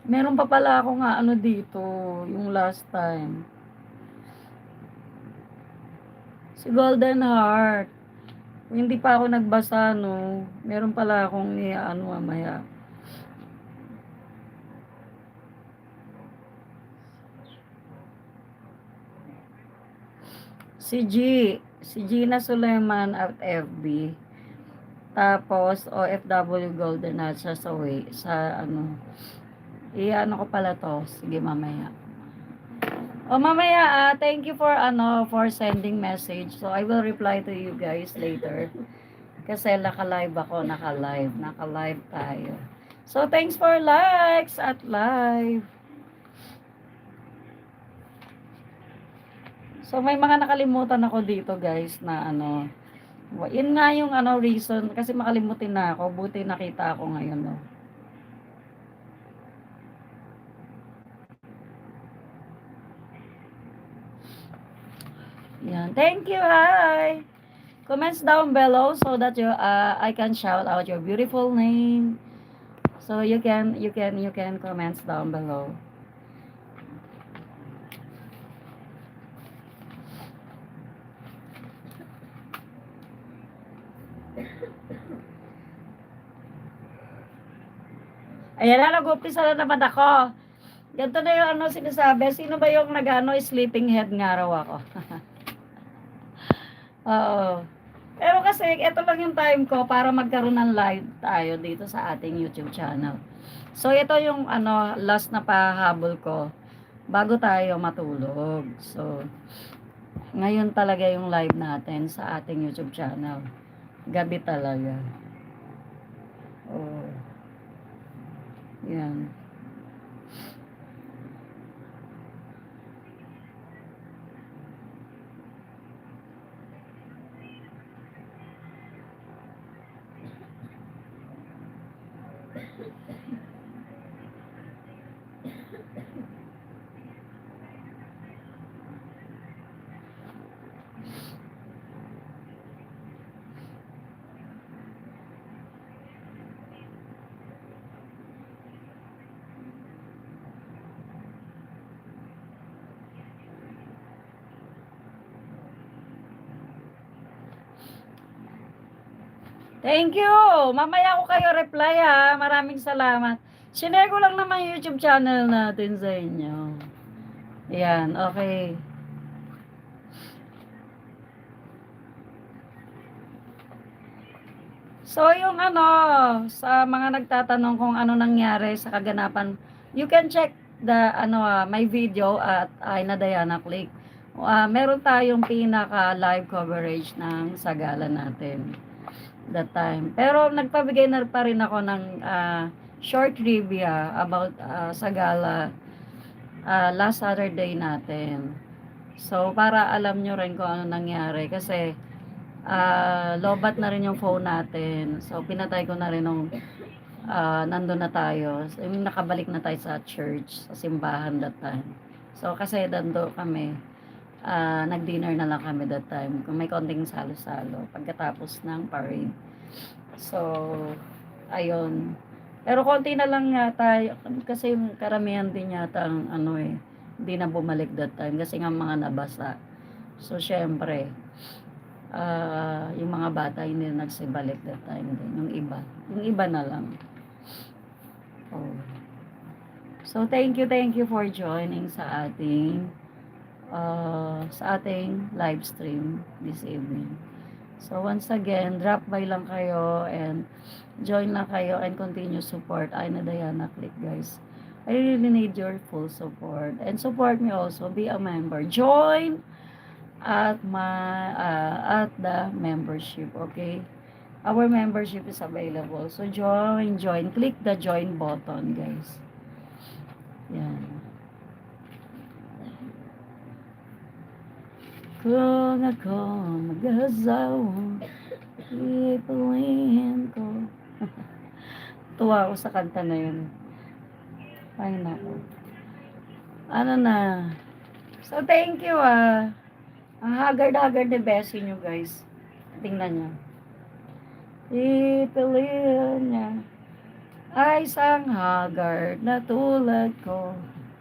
Meron pa pala ako nga ano dito, yung last time. Si Golden Heart. Kung hindi pa ako nagbasa, no, meron pala akong ano mamaya. Si Gina Suleiman at FB. Tapos, OFW Golden Heart siya sa way, sa ano. I-ano ko pala to. Sige, mamaya. O mamaya, thank you for ano for sending message. So I will reply to you guys later. Kasi naka-live ako, naka-live tayo. So thanks for likes at live. So may mga nakalimutan ako dito guys na ano. Yun nga yung ano reason kasi makalimutin na ako. Buti nakita ako ngayon no. Yan. Thank you. Hi. Comments down below so that I can shout out your beautiful name. So you can comments down below. Ayan na, nag-umpisa na naman ako. Ganito na yung ano sinasabi. Sino ba yung nag-ano, sleeping head nga raw ako? Oo. Pero kasi, ito lang yung time ko para magkaroon ng live tayo dito sa ating YouTube channel. So, ito yung ano, last na pahabol ko bago tayo matulog. So, ngayon talaga yung live natin sa ating YouTube channel. Gabi talaga. Oh, yan. Thank you. Mamaya ko kayo reply ha. Maraming salamat. Sinare ko lang naman yung YouTube channel natin sa inyo. Yan, okay. So, yung ano, sa mga nagtatanong kung ano nangyari sa kaganapan, you can check the, ano, my video at Aina Diana Click. Meron tayong pinaka live coverage ng sagala natin that time. Pero nagpabigay na pa rin ako ng short trivia about sa gala last Saturday natin. So, para alam nyo rin kung ano nangyari. Kasi, lobat na rin yung phone natin. So, pinatay ko na rin nung nandun na tayo. So, nakabalik na tayo sa church, sa simbahan that time. So, kasi dando kami, nag-dinner na lang kami that time. Kung may konting salo-salo, pagkatapos ng parade. So, ayun. Pero konti na lang yata, kasi karamihan din yata ang ano hindi na bumalik that time kasi nga mga nabasa. So, syempre, yung mga bata hindi na nagsibalik that time din. Yung iba na lang. Oh. So, thank you for joining sa ating live stream this evening. So, once again, drop by lang kayo and join lang kayo and continue support Aina Diana Click, guys. I really need your full support. And support me also. Be a member. Join at the membership, okay? Our membership is available. So, join. Click the join button, guys. Yan. Kung ako mag-asawa, ipawin ko. Tuwa ako sa kanta na yun. Ay, nako. Ano na. So, thank you Ang haggard-haggard ni Bessie nyo, guys. Tingnan nyo. Ipiliin niya. ay isang haggard na tulad ko.